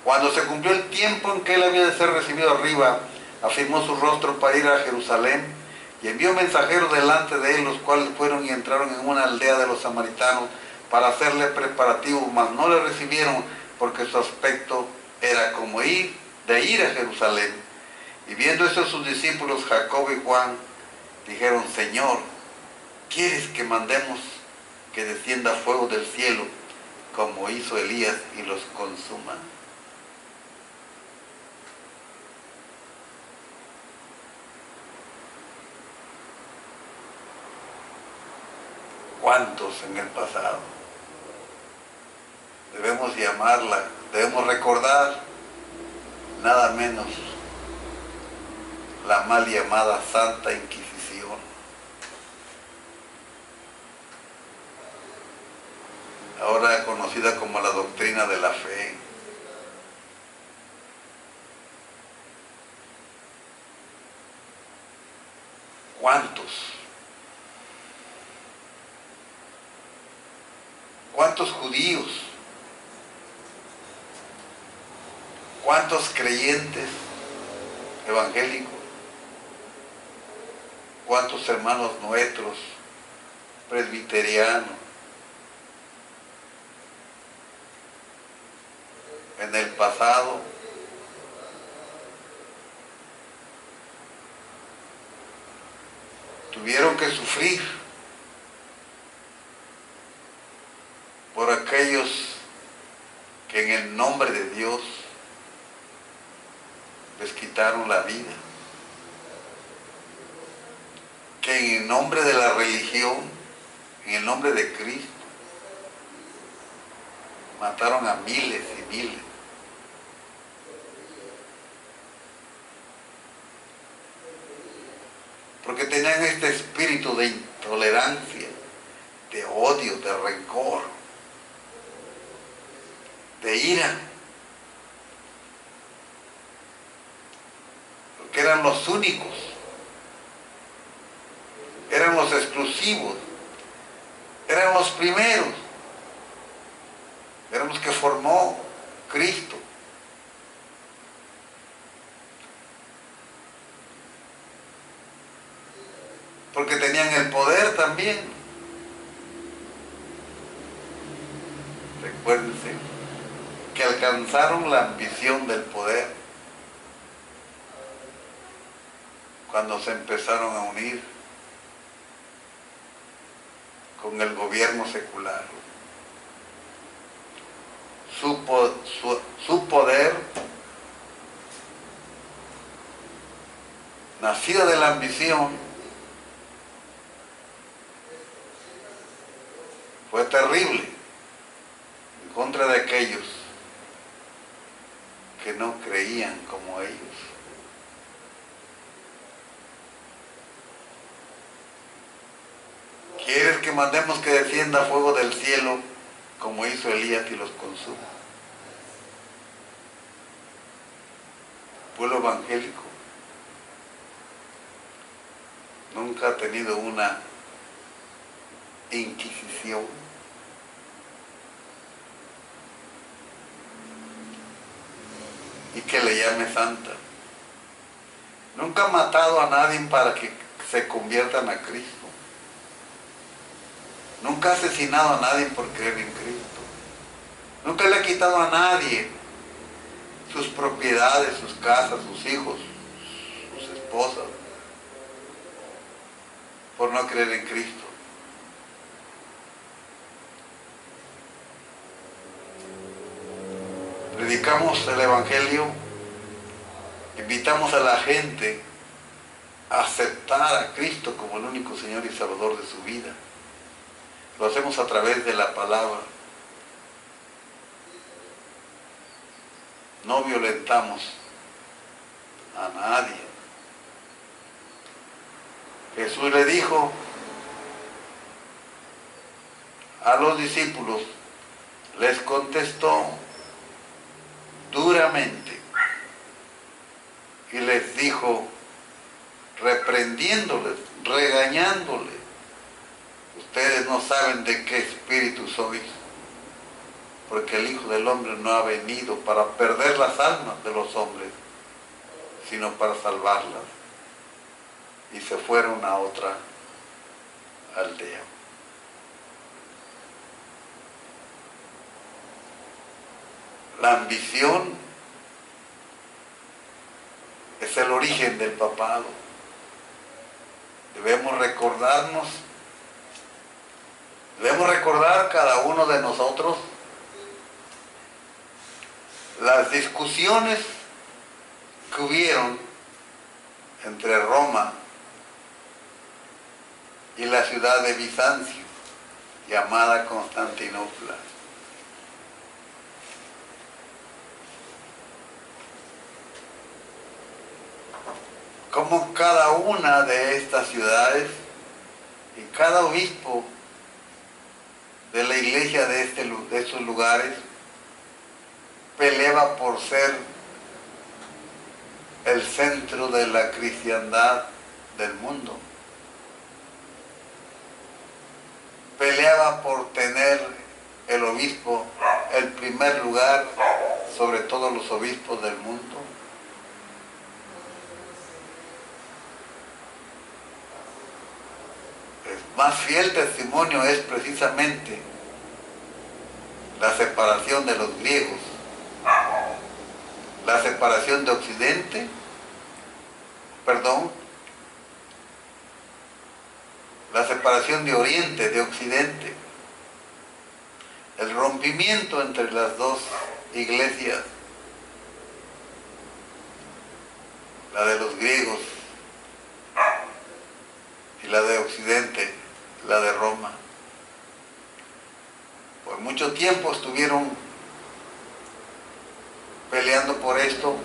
cuando se cumplió el tiempo en que él había de ser recibido arriba, afirmó su rostro para ir a Jerusalén y envió mensajeros delante de él, los cuales fueron y entraron en una aldea de los samaritanos para hacerle preparativos, mas no le recibieron, porque su aspecto era como ir a Jerusalén. Y viendo eso sus discípulos Jacobo y Juan dijeron: Señor, ¿quieres que mandemos que descienda fuego del cielo como hizo Elías y los consuma? ¿Cuántos en el pasado? Debemos llamarla, debemos recordar nada menos la mal llamada Santa Inquisición. Ahora conocida como la doctrina de la fe. ¿Cuántos judíos? ¿Cuántos creyentes evangélicos? ¿Cuántos hermanos nuestros presbiterianos en el pasado tuvieron que sufrir por aquellos que en el nombre de Dios les quitaron la vida, que en el nombre de la religión, en el nombre de Cristo, mataron a miles y miles? Porque tenían este espíritu de intolerancia, de odio, de rencor, de ira. Porque eran los únicos, eran los exclusivos, eran los primeros, eran los que formó Cristo. Porque tenían el poder también. Recuérdense que alcanzaron la ambición del poder cuando se empezaron a unir con el gobierno secular. Su poder, nacido de la ambición, fue terrible en contra de aquellos que no creían como ellos. dice que mandemos que descienda fuego del cielo, como hizo Elías y los consuma. Pueblo evangélico nunca ha tenido una inquisición. Y que le llame santa. Nunca ha matado a nadie para que se conviertan a Cristo. Nunca ha asesinado a nadie por creer en Cristo. Nunca le ha quitado a nadie sus propiedades, sus casas, sus hijos, sus esposas, por no creer en Cristo. Predicamos el Evangelio, invitamos a la gente a aceptar a Cristo como el único Señor y Salvador de su vida. Lo hacemos a través de la palabra. No violentamos a nadie. Jesús le dijo a los discípulos, les contestó duramente y les dijo, reprendiéndoles, regañándoles, ustedes no saben de qué espíritu sois, porque el Hijo del Hombre no ha venido para perder las almas de los hombres, sino para salvarlas. Y se fueron a otra aldea. La ambición es el origen del papado. Debemos recordar cada uno de nosotros las discusiones que hubieron entre Roma y la ciudad de Bizancio, llamada Constantinopla. Como cada una de estas ciudades y cada obispo de la iglesia de estos lugares peleaba por ser el centro de la cristiandad del mundo. Peleaba por tener el obispo el primer lugar sobre todos los obispos del mundo. El más fiel testimonio es precisamente la separación de los griegos, la separación de Occidente, la separación de Oriente, de Occidente, el rompimiento entre las dos iglesias, la de los griegos y la de Occidente, la de Roma. Por mucho tiempo estuvieron peleando por esto.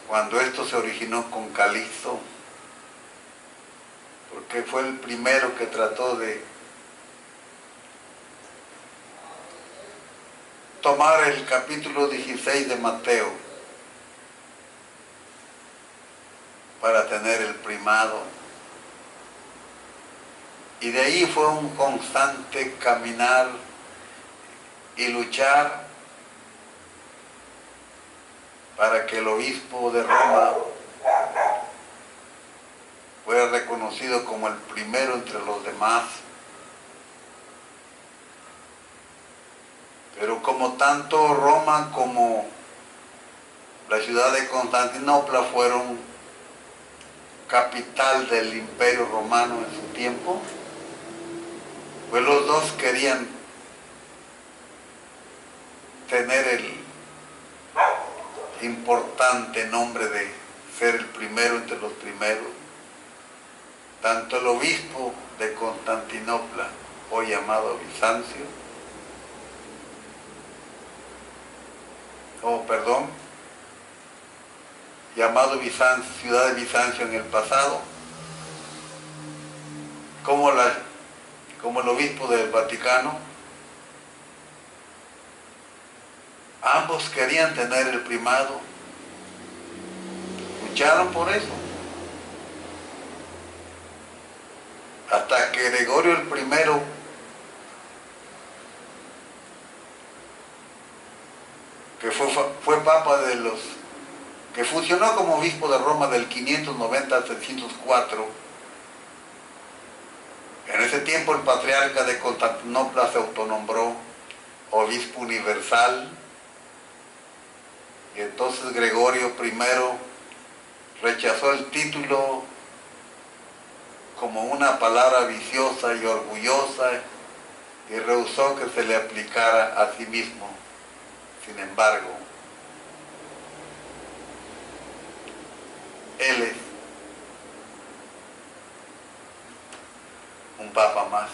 Cuando esto se originó con Calixto, porque fue el primero que trató de tomar el capítulo 16 de Mateo para tener el primado. Y de ahí fue un constante caminar y luchar para que el obispo de Roma fuera reconocido como el primero entre los demás. Pero como tanto Roma como la ciudad de Constantinopla fueron capital del Imperio Romano en su tiempo, pues los dos querían tener el importante nombre de ser el primero entre los primeros. Tanto el obispo de Constantinopla, hoy llamado Bizancio, llamado Bizancio, ciudad de Bizancio en el pasado, como el obispo del Vaticano, ambos querían tener el primado, lucharon por eso, hasta que Gregorio el primero que fue papa que funcionó como obispo de Roma del 590 al 604. En ese tiempo el patriarca de Constantinopla se autonombró obispo universal, y entonces Gregorio I rechazó el título como una palabra viciosa y orgullosa y rehusó que se le aplicara a sí mismo. Sin embargo, él es un papa más.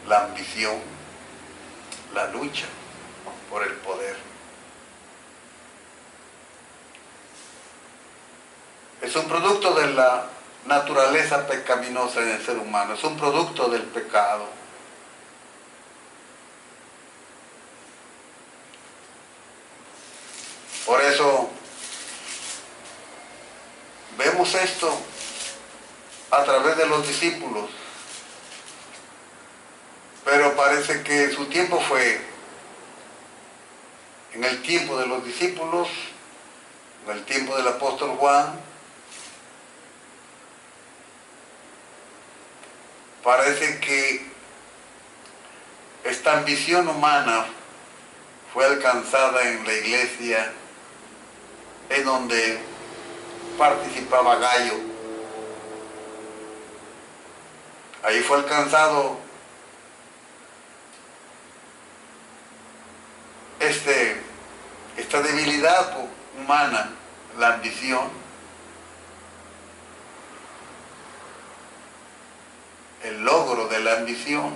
La ambición, la lucha por el poder, es un producto de la naturaleza pecaminosa en el ser humano, es un producto del pecado. Por eso vemos esto a través de los discípulos, pero parece que su tiempo fue en el tiempo de los discípulos, en el tiempo del apóstol Juan. Parece que esta ambición humana fue alcanzada en la iglesia en donde participaba Gallo. Ahí fue alcanzado esta debilidad humana, la ambición, el logro de la ambición,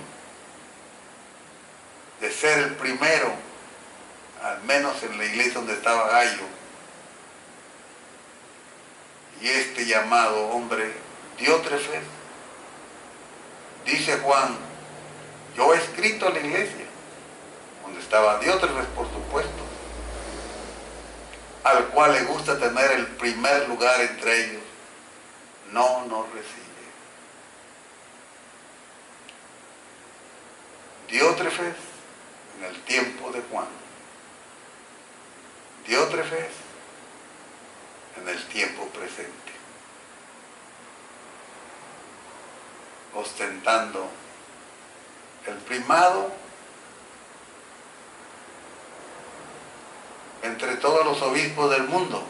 de ser el primero, al menos en la iglesia donde estaba Gallo. Y este llamado hombre, Diótrefes, dice Juan, yo he escrito a la iglesia, donde estaba Diótrefes, por supuesto, al cual le gusta tener el primer lugar entre ellos, no nos recibe. Diótrefes en el tiempo de Juan, Diótrefes en el tiempo presente, ostentando el primado entre todos los obispos del mundo.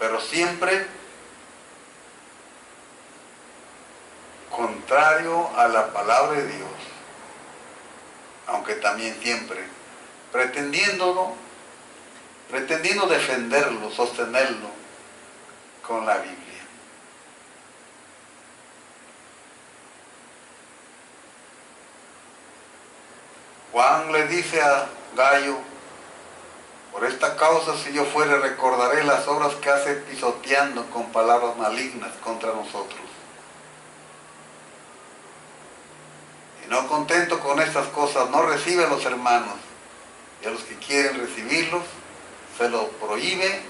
Pero siempre contrario a la palabra de Dios, aunque también siempre pretendiendo defenderlo, sostenerlo con la Biblia. Juan le dice a Gallo, por esta causa si yo fuere recordaré las obras que hace pisoteando con palabras malignas contra nosotros. Y no contento con estas cosas, no recibe a los hermanos, y a los que quieren recibirlos se los prohíbe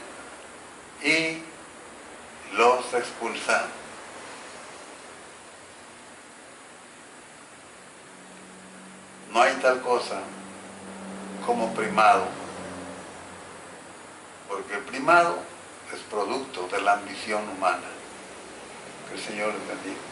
y los expulsa. No hay tal cosa como primado, porque el primado es producto de la ambición humana. Que el Señor les bendiga.